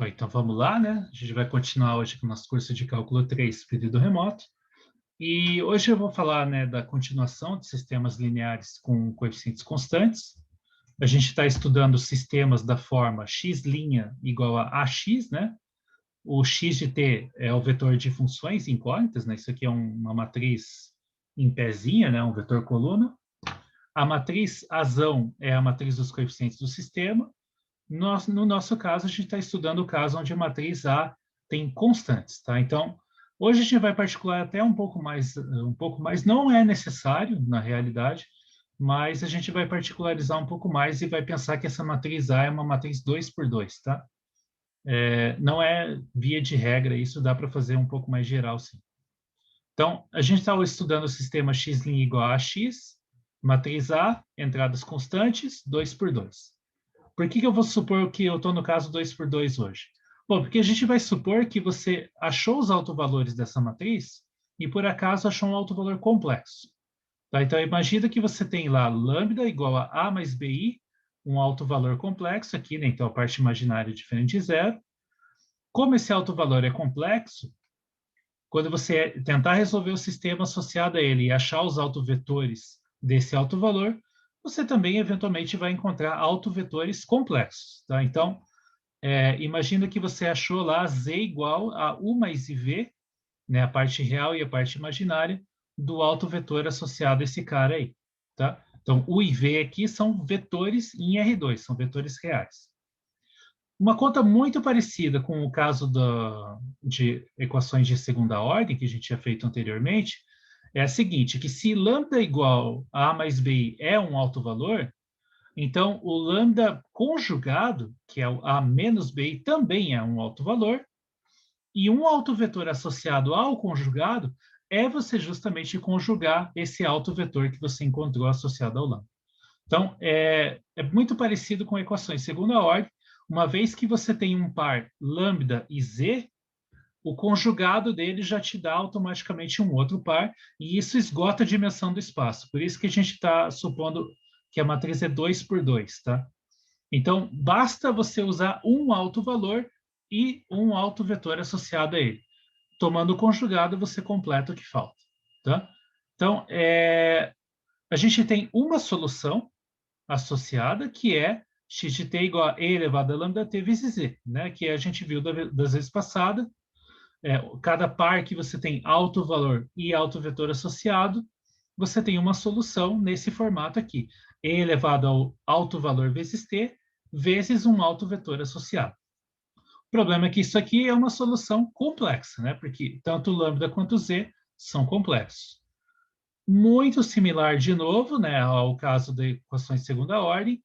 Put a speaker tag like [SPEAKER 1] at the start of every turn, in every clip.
[SPEAKER 1] Bom, então vamos lá, né? A gente vai continuar hoje com o nosso curso de cálculo 3, período remoto. E hoje eu vou falar, né, da continuação de sistemas lineares com coeficientes constantes. A gente está estudando sistemas da forma x' igual a ax, né? O x de t é o vetor de funções incógnitas, né? Isso aqui é uma matriz em pezinha, né? Um vetor coluna. A matriz azão é a matriz dos coeficientes do sistema. No nosso caso, a gente está estudando o caso onde a matriz A tem constantes, tá? Então, hoje a gente vai particular até um pouco mais, não é necessário, na realidade, mas a gente vai particularizar um pouco mais e vai pensar que essa matriz A é uma matriz 2 por 2, tá? Não é via de regra, isso dá para fazer um pouco mais geral, sim. Então, a gente está estudando o sistema x' igual a x, matriz A, entradas constantes, 2 por 2. Por que eu vou supor que eu estou no caso 2 por 2 hoje? Bom, porque a gente vai supor que você achou os autovalores dessa matriz e, por acaso, achou um autovalor complexo. Tá? Então, imagina que você tem lá lambda igual a mais bi, um autovalor complexo aqui, né? Então, a parte imaginária é diferente de zero. Como esse autovalor é complexo, quando você tentar resolver o sistema associado a ele e achar os autovetores desse autovalor, você também, eventualmente, vai encontrar autovetores complexos. Tá? Então, imagina que você achou lá z igual a u mais iv, né, a parte real e a parte imaginária, do autovetor associado a esse cara aí. Tá? Então, u e v aqui são vetores em R2, são vetores reais. Uma conta muito parecida com o caso de equações de segunda ordem, que a gente tinha feito anteriormente, é a seguinte, que se lambda igual a A mais B é um autovalor, então o lambda conjugado, que é o A menos BI, também é um autovalor, e um autovetor associado ao conjugado é você justamente conjugar esse autovetor que você encontrou associado ao lambda. Então, é muito parecido com equações de segunda ordem, uma vez que você tem um par lambda e z, o conjugado dele já te dá automaticamente um outro par, e isso esgota a dimensão do espaço. Por isso que a gente está supondo que a matriz é 2 por 2, tá? Então, basta você usar um autovalor e um autovetor associado a ele. Tomando o conjugado, você completa o que falta, tá? Então, a gente tem uma solução associada, que é x de t igual a e elevado a lambda t vezes z, né? Que a gente viu das vezes passadas. Cada par que você tem alto valor e alto vetor associado, você tem uma solução nesse formato aqui. E elevado ao alto valor vezes t, vezes um alto vetor associado. O problema é que isso aqui é uma solução complexa, né? Porque tanto lambda quanto z são complexos. Muito similar, de novo, né, ao caso de equações de segunda ordem,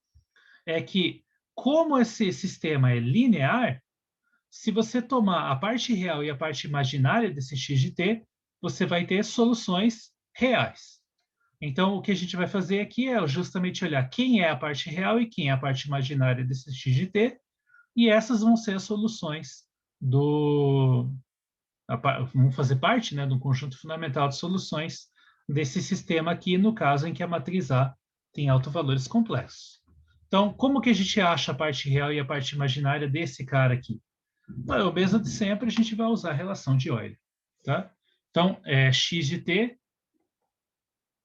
[SPEAKER 1] é que, como esse sistema é linear, se você tomar a parte real e a parte imaginária desse x de t, você vai ter soluções reais. Então, o que a gente vai fazer aqui é justamente olhar quem é a parte real e quem é a parte imaginária desse x de t, e essas vão ser as soluções vão fazer parte, né, do conjunto fundamental de soluções desse sistema aqui, no caso em que a matriz A tem autovalores complexos. Então, como que a gente acha a parte real e a parte imaginária desse cara aqui? É o mesmo de sempre, a gente vai usar a relação de Euler, tá? Então, x de t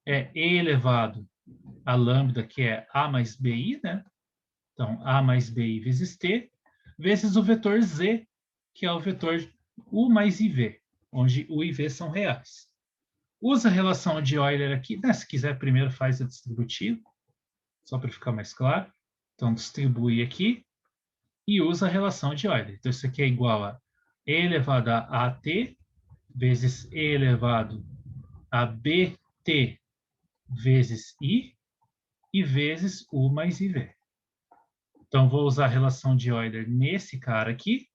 [SPEAKER 1] é e elevado a lambda, que é a mais bi, né? Então, a mais bi vezes t, vezes o vetor z, que é o vetor u mais iv, onde u e v são reais. Usa a relação de Euler aqui, né? Se quiser, primeiro faz a distributiva, só para ficar mais claro. Então, distribui aqui e usa a relação de Euler. Então, isso aqui é igual a e elevado a at vezes e elevado a bt vezes i e vezes u mais iv. Então, vou usar a relação de Euler nesse cara aqui.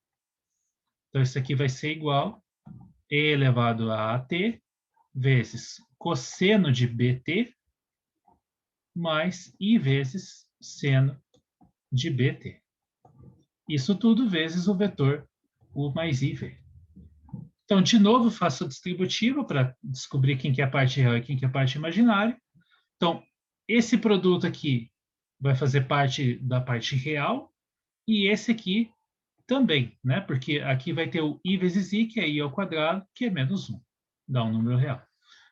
[SPEAKER 1] Então, isso aqui vai ser igual a e elevado a at vezes cosseno de bt mais i vezes seno de bt. Isso tudo vezes o vetor u mais iv. Então, de novo, faço a distributiva para descobrir quem que é a parte real e quem que é a parte imaginária. Então, esse produto aqui vai fazer parte da parte real e esse aqui também, né? Porque aqui vai ter o I vezes I, que é I ao quadrado, que é menos 1. Dá um número real.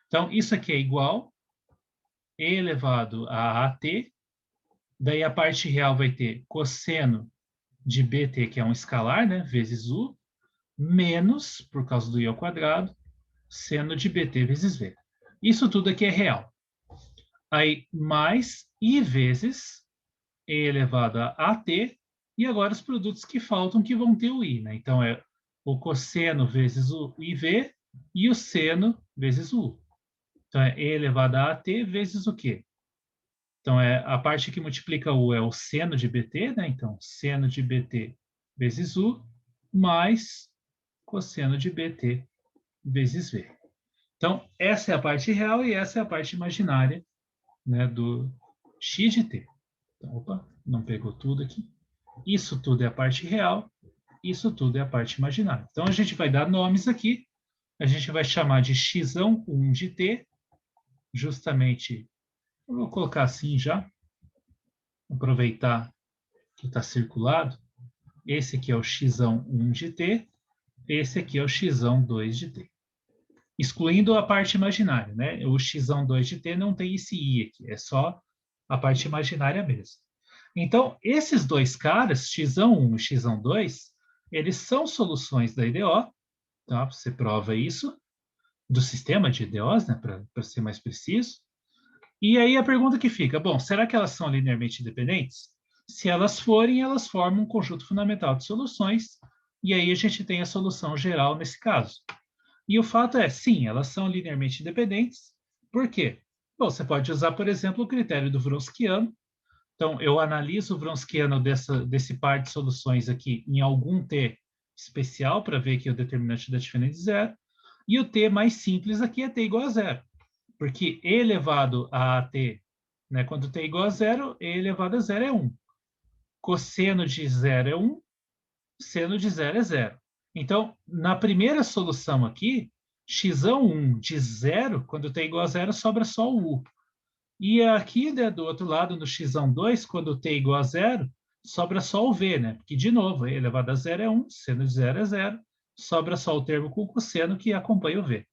[SPEAKER 1] Então, isso aqui é igual E elevado a AT. Daí a parte real vai ter cosseno de BT, que é um escalar, né? Vezes U, menos, por causa do I ao quadrado, seno de BT vezes V. Isso tudo aqui é real. Aí, mais I vezes E elevado a AT, e agora os produtos que faltam que vão ter o I, né? Então, é o cosseno vezes o IV e o seno vezes o U. Então, é E elevado a AT vezes o quê? Então, a parte que multiplica U é o seno de BT, né? Então, seno de BT vezes U, mais cosseno de BT vezes V. Então, essa é a parte real e essa é a parte imaginária, né, do x de t. Então, opa, não pegou tudo aqui. Isso tudo é a parte real, isso tudo é a parte imaginária. Então, a gente vai dar nomes aqui. A gente vai chamar de x1 de t, justamente, eu vou colocar assim já, aproveitar que está circulado. Esse aqui é o x1 de t, esse aqui é o x2 de t. Excluindo a parte imaginária, né? O x2 de t não tem esse i aqui, é só a parte imaginária mesmo. Então, esses dois caras, x1 e x2, eles são soluções da IDO, tá? Você prova isso, do sistema de IDOs, né? Para ser mais preciso. E aí a pergunta que fica, bom, será que elas são linearmente independentes? Se elas forem, elas formam um conjunto fundamental de soluções, e aí a gente tem a solução geral nesse caso. E o fato é, sim, elas são linearmente independentes. Por quê? Bom, você pode usar, por exemplo, o critério do Wronskiano. Então, eu analiso o Wronskiano desse par de soluções aqui em algum t especial para ver que o determinante da diferença de zero. E o t mais simples aqui é t igual a zero. Porque e elevado a t, né, quando t é igual a zero, e elevado a zero é 1. Cosseno de zero é 1, seno de zero é zero. Então, na primeira solução aqui, x1 de zero, quando t é igual a zero, sobra só o u. E aqui, né, do outro lado, no x2, quando t é igual a zero, sobra só o v, né? Porque, de novo, e elevado a zero é 1, seno de zero é zero, sobra só o termo com o cosseno que acompanha o v.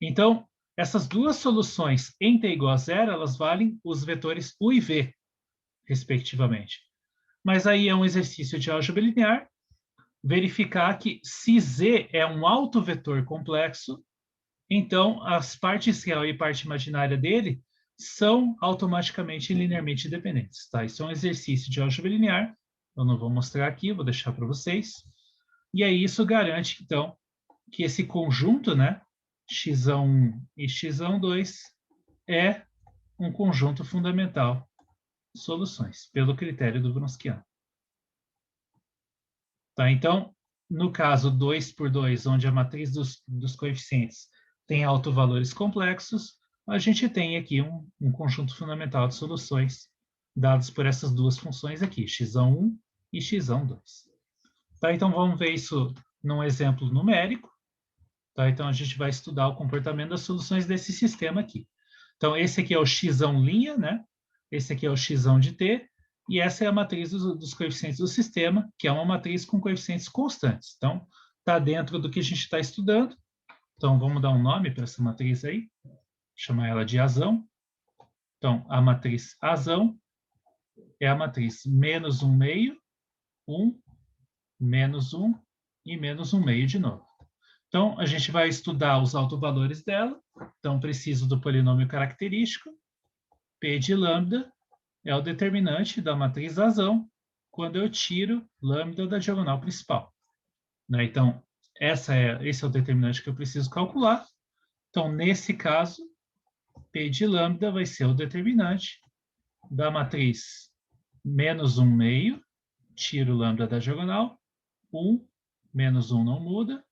[SPEAKER 1] Então, essas duas soluções em t igual a zero, elas valem os vetores u e v, respectivamente. Mas aí é um exercício de álgebra linear, verificar que se z é um autovetor complexo, então as partes real e parte imaginária dele são automaticamente linearmente dependentes. Tá? Isso é um exercício de álgebra linear, eu não vou mostrar aqui, vou deixar para vocês. E aí isso garante, então, que esse conjunto, né, x1 e x2, é um conjunto fundamental de soluções, pelo critério do Wronskiano. Tá? Então, no caso 2 por 2, onde a matriz dos coeficientes tem autovalores complexos, a gente tem aqui um conjunto fundamental de soluções dados por essas duas funções aqui, x1 e x2. Tá? Então, vamos ver isso num exemplo numérico. Tá? Então, a gente vai estudar o comportamento das soluções desse sistema aqui. Então, esse aqui é o x1', né? Esse aqui é o x1 de t, e essa é a matriz dos coeficientes do sistema, que é uma matriz com coeficientes constantes. Então, está dentro do que a gente está estudando. Então, vamos dar um nome para essa matriz aí, chamar ela de azão. Então, a matriz azão é a matriz menos 1 meio, 1, menos 1 e menos 1 meio de novo. Então, a gente vai estudar os autovalores dela. Então, preciso do polinômio característico. P de lambda é o determinante da matriz razão quando eu tiro lambda da diagonal principal. Né? Então, esse é o determinante que eu preciso calcular. Então, nesse caso, P de lambda vai ser o determinante da matriz menos 1 meio, tiro lambda da diagonal, 1, menos 1 não muda,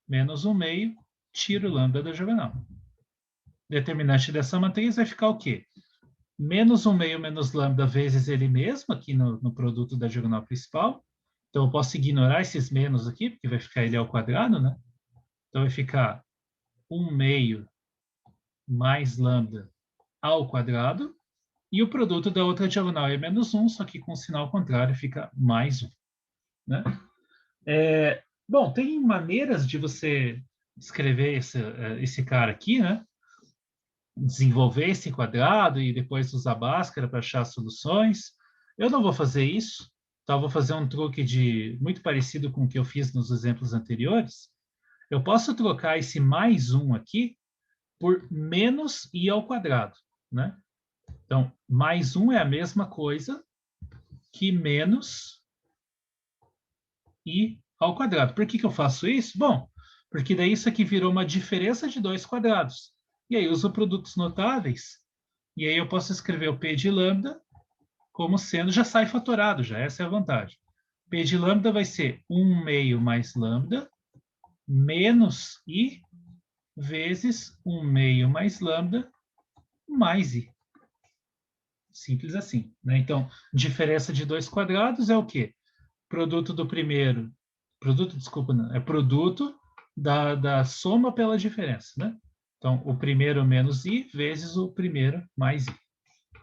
[SPEAKER 1] menos 1 meio, tiro lambda da diagonal. Determinante dessa matriz vai ficar o quê? Menos 1 meio menos lambda vezes ele mesmo, aqui no produto da diagonal principal. Então, eu posso ignorar esses menos aqui, porque vai ficar ele ao quadrado, né? Então, vai ficar 1 meio mais lambda ao quadrado. E o produto da outra diagonal é menos 1, só que com sinal contrário fica mais 1. Né? Bom, tem maneiras de você escrever esse cara aqui, né? Desenvolver esse quadrado e depois usar Bhaskara para achar soluções. Eu não vou fazer isso, tá? Eu vou fazer um truque muito parecido com o que eu fiz nos exemplos anteriores. Eu posso trocar esse mais 1 aqui por menos i ao quadrado, né? Então, mais 1 é a mesma coisa que menos i ao quadrado. Por que eu faço isso? Bom, porque daí isso aqui virou uma diferença de 2 quadrados. E aí uso produtos notáveis, e aí eu posso escrever o p de lambda como sendo, já sai fatorado, já essa é a vantagem. P de lambda vai ser 1 meio mais lambda menos i vezes 1 meio mais lambda mais i. Simples assim, né? Então, diferença de 2 quadrados é o quê? Produto do primeiro, desculpa, não, é produto da soma pela diferença, né? Então, o primeiro menos i vezes o primeiro mais i.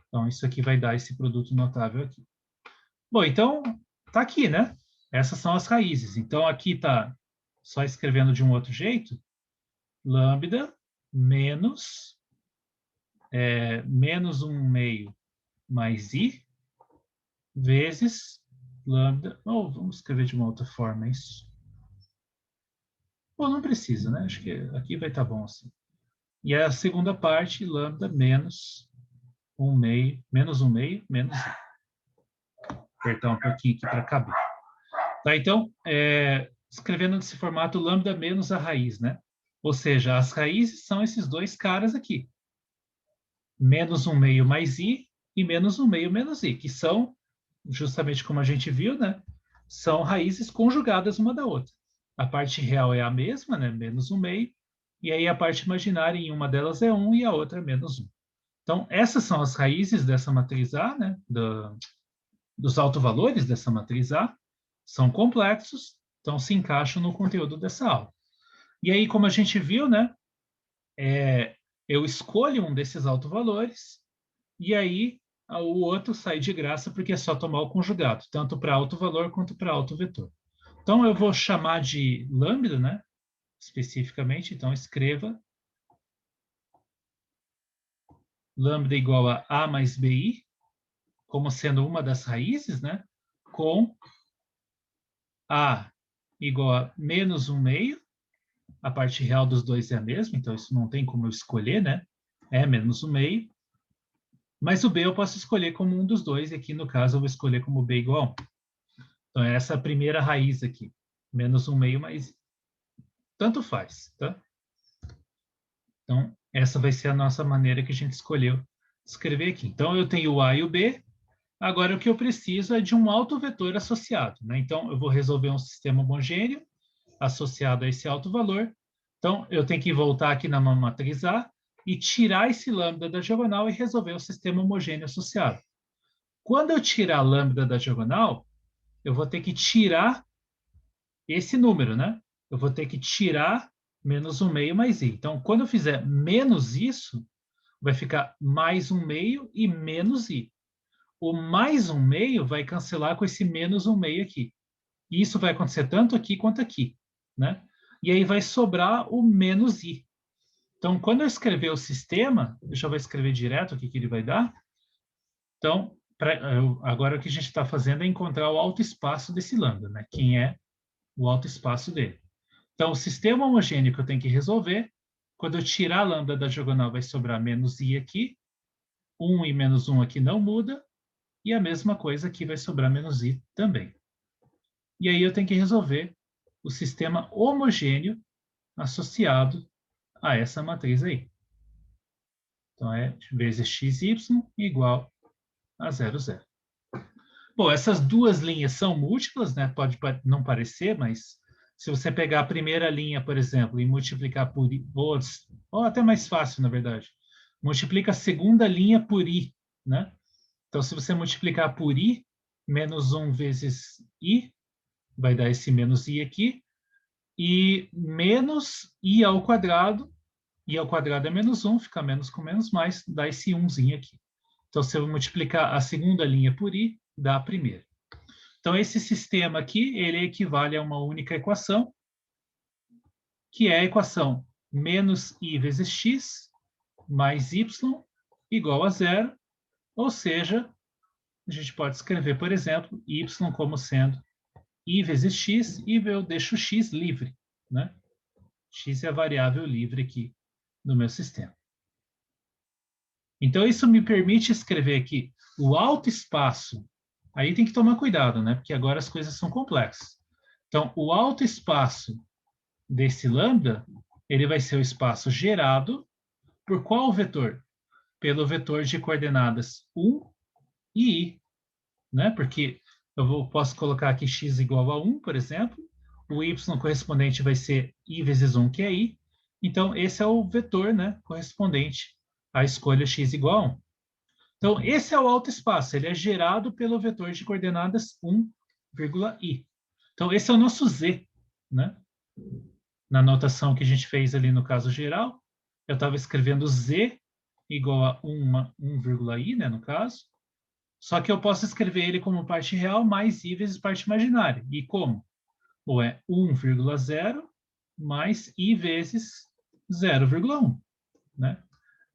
[SPEAKER 1] Então, isso aqui vai dar esse produto notável aqui. Bom, então, tá aqui, né? Essas são as raízes. Então, aqui tá, só escrevendo de um outro jeito, lambda menos, menos 1 meio mais i vezes lambda... Oh, vamos escrever de uma outra forma isso. Bom, não precisa, né? Acho que aqui vai estar bom assim. E a segunda parte, lambda menos 1 meio, menos 1 meio, menos i. Apertar um pouquinho aqui para caber. Tá, então, escrevendo nesse formato lambda menos a raiz, né? Ou seja, as raízes são esses dois caras aqui. Menos 1 meio mais i e menos 1 meio menos i, que são, justamente como a gente viu, né? São raízes conjugadas uma da outra. A parte real é a mesma, né? Menos 1 meio. E aí a parte imaginária em uma delas é 1 e a outra é menos 1. Então, essas são as raízes dessa matriz A, né? Dos autovalores dessa matriz A. São complexos, então se encaixam no conteúdo dessa aula. E aí, como a gente viu, né? Eu escolho um desses autovalores e aí o outro sai de graça porque é só tomar o conjugado, tanto para alto valor quanto para alto vetor. Então, eu vou chamar de lambda, né? Especificamente, então escreva lambda igual a A mais BI, como sendo uma das raízes, né? Com A igual a menos 1 meio, a parte real dos dois é a mesma, então isso não tem como eu escolher, né? É menos 1 meio. Mas o B eu posso escolher como um dos dois, e aqui no caso eu vou escolher como B igual a 1. Então, essa é a primeira raiz aqui, menos 1 meio, mas tanto faz, tá? Então, essa vai ser a nossa maneira que a gente escolheu escrever aqui. Então, eu tenho o A e o B. Agora, o que eu preciso é de um autovetor associado, né? Então, eu vou resolver um sistema homogêneo associado a esse autovalor. Então, eu tenho que voltar aqui na matriz A e tirar esse lambda da diagonal e resolver o sistema homogêneo associado. Quando eu tirar a lambda da diagonal, eu vou ter que tirar esse número, né? Eu vou ter que tirar menos 1 meio mais i. Então, quando eu fizer menos isso, vai ficar mais 1 meio e menos i. O mais 1 meio vai cancelar com esse menos 1 meio aqui. E isso vai acontecer tanto aqui quanto aqui, né? E aí vai sobrar o menos i. Então, quando eu escrever o sistema, eu já vou escrever direto o que ele vai dar. Então, agora o que a gente está fazendo é encontrar o autoespaço desse lambda, né? Quem é o autoespaço dele. Então, o sistema homogêneo que eu tenho que resolver, quando eu tirar a lambda da diagonal, vai sobrar menos i aqui. 1 e menos 1 aqui não muda. E a mesma coisa aqui vai sobrar menos i também. E aí eu tenho que resolver o sistema homogêneo associado a essa matriz aí. Então, é vezes xy igual a 0, 0. Bom, essas duas linhas são múltiplas, né? Pode não parecer, mas se você pegar a primeira linha, por exemplo, e multiplicar por i, ou até mais fácil, na verdade, multiplica a segunda linha por i, né? Então, se você multiplicar por i, menos 1 vezes i, vai dar esse menos i aqui, e menos i ao quadrado é menos 1, fica menos com menos mais, dá esse 1zinho aqui. Então, se eu multiplicar a segunda linha por i, dá a primeira. Então, esse sistema aqui, ele equivale a uma única equação, que é a equação menos i vezes x mais y igual a zero, ou seja, a gente pode escrever, por exemplo, y como sendo i vezes x, e eu deixo x livre, né? X é a variável livre aqui no meu sistema. Então, isso me permite escrever aqui o alto espaço. Aí tem que tomar cuidado, né? Porque agora as coisas são complexas. Então, o alto espaço desse lambda, ele vai ser o espaço gerado por qual vetor? Pelo vetor de coordenadas 1 e i, né? Porque posso colocar aqui x igual a 1, por exemplo. O y correspondente vai ser i vezes 1, que é i. Então, esse é o vetor, né, correspondente à escolha x igual a 1. Então, esse é o alto espaço. Ele é gerado pelo vetor de coordenadas 1, i. Então, esse é o nosso z, né? Na notação que a gente fez ali no caso geral, eu estava escrevendo z igual a 1,i, né, no caso. Só que eu posso escrever ele como parte real mais i vezes parte imaginária. E como? Ou é 1,0 mais i vezes 0,1, né?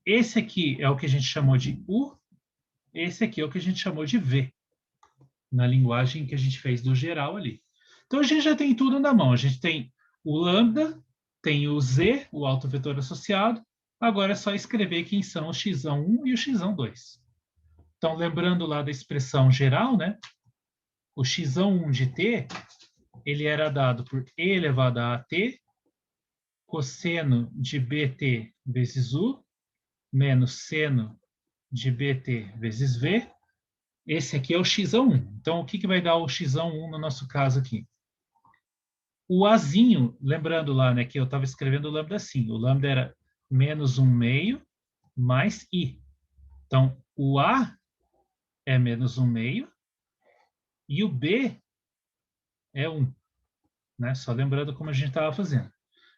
[SPEAKER 1] Esse aqui é o que a gente chamou de u, esse aqui é o que a gente chamou de v, na linguagem que a gente fez do geral ali. Então, a gente já tem tudo na mão. A gente tem o lambda, tem o z, o autovetor associado. Agora é só escrever quem são o x1 e o x2. Então, lembrando lá da expressão geral, né? O x1 de t, ele era dado por e elevado a t, cosseno de bt vezes u, menos seno de bt vezes v. Esse aqui é o x1. Então, o que vai dar o x1 no nosso caso aqui? O azinho, lembrando lá, né, que eu estava escrevendo o lambda assim. O lambda era menos 1 meio mais i. Então, o a é menos 1 meio e o b é 1. Né? Só lembrando como a gente estava fazendo.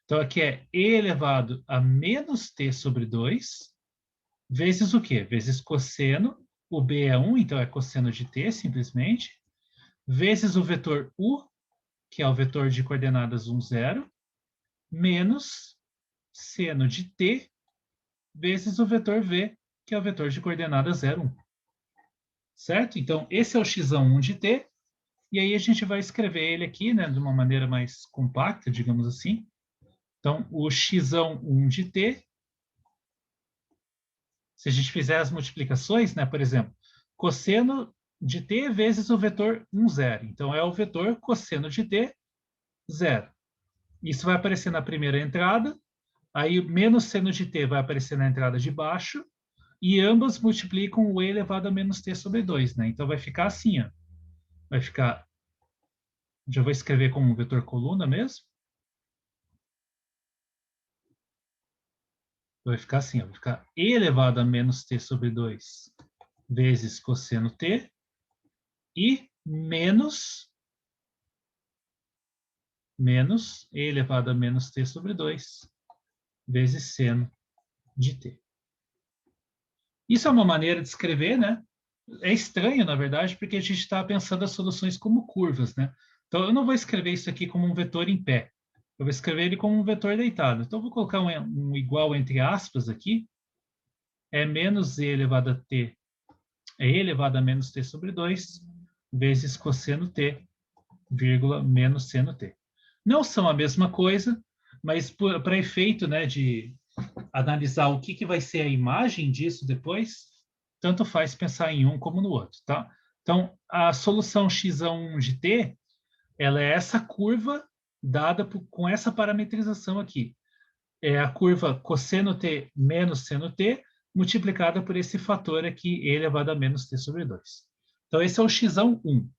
[SPEAKER 1] Então, aqui é e elevado a menos t sobre 2, vezes o quê? Vezes cosseno. O b é 1, então é cosseno de t, simplesmente. Vezes o vetor u, que é o vetor de coordenadas 1, 0, menos seno de t, vezes o vetor v, que é o vetor de coordenadas 0, 1. Certo? Então, esse é o x1 de t, e aí a gente vai escrever ele aqui, né, de uma maneira mais compacta, digamos assim. Então, o x1 de t, se a gente fizer as multiplicações, né, por exemplo, cosseno de t vezes o vetor 1, 0. Então, é o vetor cosseno de t, 0. Isso vai aparecer na primeira entrada, aí menos seno de t vai aparecer na entrada de baixo, e ambas multiplicam o e elevado a menos t sobre 2, né? Então, vai ficar assim, ó. Vai ficar... Já vou escrever como um vetor coluna mesmo. Vai ficar assim, ó. Vai ficar e elevado a menos t sobre 2 vezes cosseno t, e menos e elevado a menos t sobre 2 vezes seno de t. Isso é uma maneira de escrever, né? É estranho, na verdade, porque a gente está pensando as soluções como curvas, né? Então, eu não vou escrever isso aqui como um vetor em pé. Eu vou escrever ele como um vetor deitado. Então, eu vou colocar um igual entre aspas aqui. É menos e elevado a t, é e elevado a menos t sobre 2 vezes cosseno t, vírgula, menos seno t. Não são a mesma coisa, mas para efeito, né, de analisar o que vai ser a imagem disso depois, tanto faz pensar em um como no outro, tá? Então, a solução x1 de t, ela é essa curva dada com essa parametrização aqui. É a curva cosseno t menos seno t, multiplicada por esse fator aqui, e elevado a menos t sobre 2. Então, esse é o x1.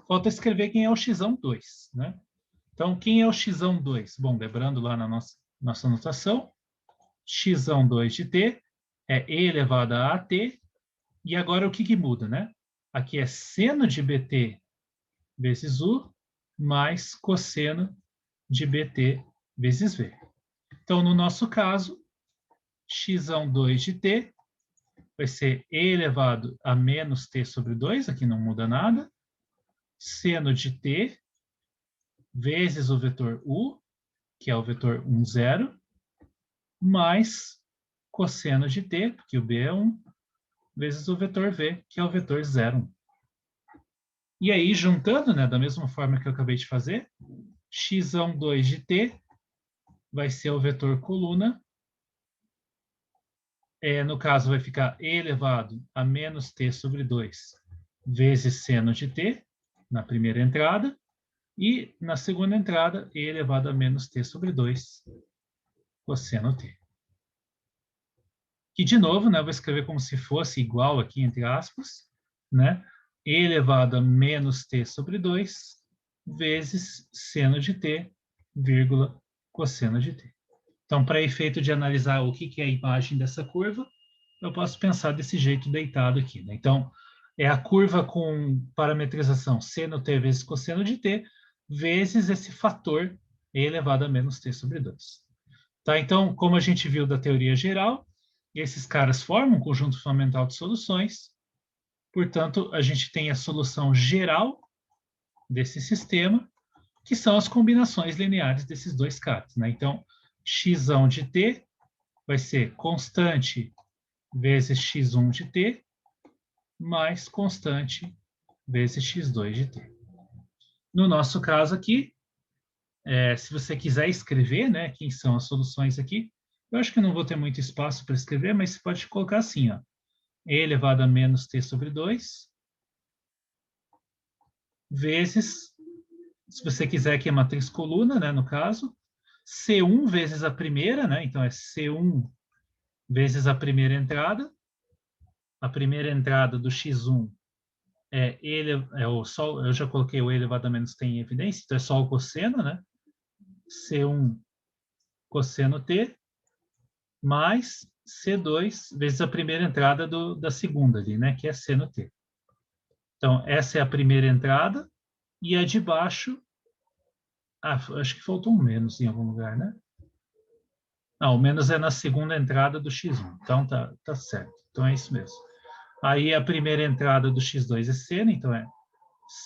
[SPEAKER 1] Falta escrever quem é o x2, né? Então, quem é o x2? Bom, lembrando lá na nossa notação, x2 de t é e elevado a at, e agora o que muda, né? Aqui é seno de bt vezes u, mais cosseno de bt vezes v. Então, no nosso caso, x2 de t vai ser e elevado a menos t sobre 2, aqui não muda nada, seno de t vezes o vetor u, que é o vetor 1, 0, mais cosseno de t, porque o b é 1, vezes o vetor v, que é o vetor 0, 1. E aí, juntando, né, da mesma forma que eu acabei de fazer, x2 de t vai ser o vetor coluna. No caso, vai ficar e elevado a menos t sobre 2 vezes seno de t, na primeira entrada, e na segunda entrada, e elevado a menos t sobre 2 cosseno t. Que, de novo, né, eu vou escrever como se fosse igual aqui, entre aspas, né? E elevado a menos t sobre 2 vezes seno de t, vírgula, cosseno de t. Então, para efeito de analisar o que é a imagem dessa curva, eu posso pensar desse jeito deitado aqui, né? Então, é a curva com parametrização seno t vezes cosseno de t, vezes esse fator e elevado a menos t sobre 2. Tá? Então, como a gente viu da teoria geral, esses caras formam um conjunto fundamental de soluções, portanto, a gente tem a solução geral desse sistema, que são as combinações lineares desses dois caras, né? Então, x de t vai ser constante vezes x1 de t, mais constante vezes x2 de t. No nosso caso aqui, se você quiser escrever, né, quem são as soluções aqui, eu acho que não vou ter muito espaço para escrever, mas você pode colocar assim, ó, e elevado a menos t sobre 2, vezes, se você quiser aqui a matriz coluna, né, no caso, C1 vezes a primeira, né, então é C1 vezes a primeira entrada do x1 o só, eu já coloquei o elevado a menos t em evidência, então é só o cosseno, né? C1 cosseno t, mais C2 vezes a primeira entrada da segunda ali, né? Que é seno t. Então, essa é a primeira entrada, e a de baixo, acho que faltou um menos em algum lugar, né? Não, o menos é na segunda entrada do x1, então tá certo. Então é isso mesmo. Aí a primeira entrada do x2 é seno, então é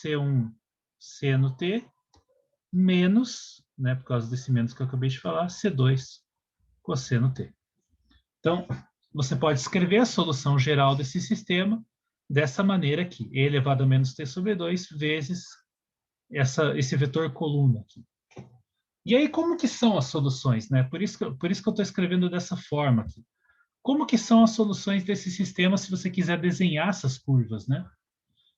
[SPEAKER 1] C1 seno t, menos, né, por causa desse menos que eu acabei de falar, C2 cosseno t. Então, você pode escrever a solução geral desse sistema dessa maneira aqui, e elevado a menos t sobre 2 vezes esse vetor coluna aqui. E aí, como que são as soluções, né? Por isso que eu estou escrevendo dessa forma aqui. Como que são as soluções desse sistema se você quiser desenhar essas curvas, né?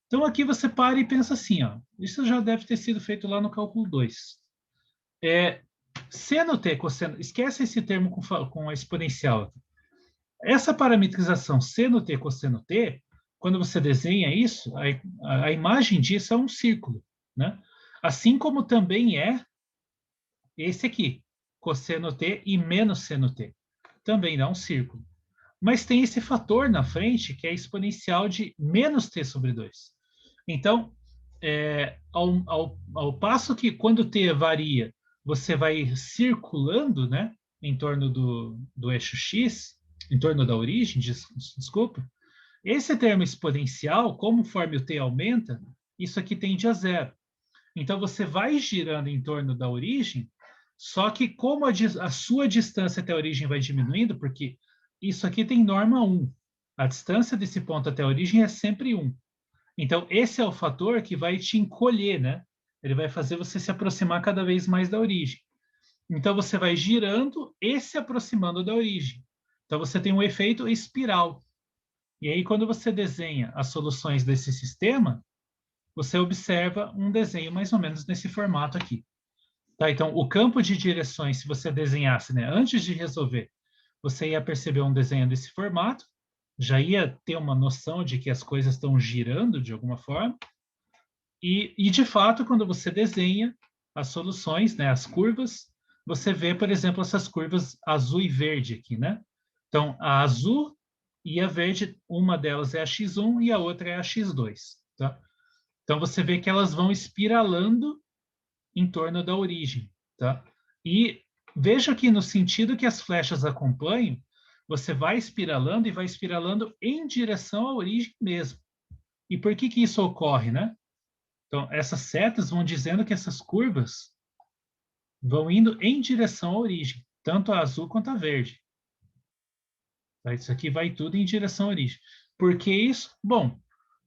[SPEAKER 1] Então, aqui você para e pensa assim, ó, isso já deve ter sido feito lá no cálculo 2. Seno t, cosseno, esquece esse termo com a exponencial. Essa parametrização seno t, cosseno t, quando você desenha isso, a imagem disso é um círculo, né? Assim como também é esse aqui, cosseno t e menos seno t. Também dá um círculo. Mas tem esse fator na frente, que é exponencial de menos t sobre 2. Então, ao passo que quando t varia, você vai circulando, né, em torno do eixo x, em torno da origem, desculpa, esse termo exponencial, conforme o t aumenta, isso aqui tende a zero. Então, você vai girando em torno da origem, só que como a sua distância até a origem vai diminuindo, porque isso aqui tem norma 1. A distância desse ponto até a origem é sempre 1. Então, esse é o fator que vai te encolher, né? Ele vai fazer você se aproximar cada vez mais da origem. Então, você vai girando e se aproximando da origem. Então, você tem um efeito espiral. E aí, quando você desenha as soluções desse sistema, você observa um desenho mais ou menos nesse formato aqui. Tá? Então, o campo de direções, se você desenhasse, né, antes de resolver, você ia perceber um desenho desse formato, já ia ter uma noção de que as coisas estão girando de alguma forma, e de fato, quando você desenha as soluções, né, as curvas, você vê, por exemplo, essas curvas azul e verde aqui, né? Então, a azul e a verde, uma delas é a x1 e a outra é a x2, tá? Então, você vê que elas vão espiralando em torno da origem, tá? E veja que no sentido que as flechas acompanham, você vai espiralando e vai espiralando em direção à origem mesmo. E por que isso ocorre, né? Então, essas setas vão dizendo que essas curvas vão indo em direção à origem, tanto a azul quanto a verde. Tá? Isso aqui vai tudo em direção à origem. Por que isso? Bom,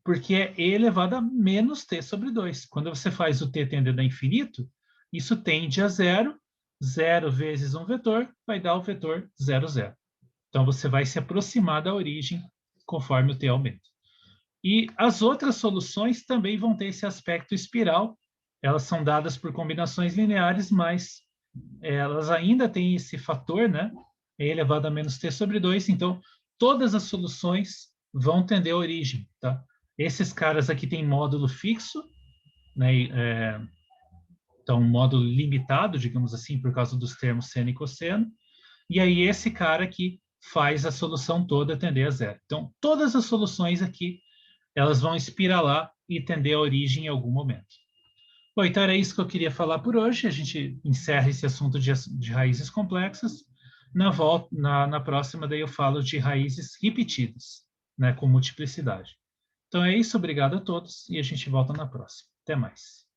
[SPEAKER 1] porque é e elevado a menos t sobre 2. Quando você faz o t tendendo a infinito, isso tende a zero. Zero vezes um vetor vai dar o vetor 0, 0. Então, você vai se aproximar da origem conforme o t aumenta. E as outras soluções também vão ter esse aspecto espiral. Elas são dadas por combinações lineares, mas elas ainda têm esse fator, né? E elevado a menos t sobre 2. Então, todas as soluções vão tender à origem, tá? Esses caras aqui têm módulo fixo, né? Então, módulo limitado, digamos assim, por causa dos termos seno e cosseno. E aí, esse cara aqui faz a solução toda tender a zero. Então, todas as soluções aqui, elas vão espiralar e tender à origem em algum momento. Bom, então era isso que eu queria falar por hoje. A gente encerra esse assunto de raízes complexas. Na próxima, daí eu falo de raízes repetidas, né, com multiplicidade. Então é isso, obrigado a todos e a gente volta na próxima. Até mais.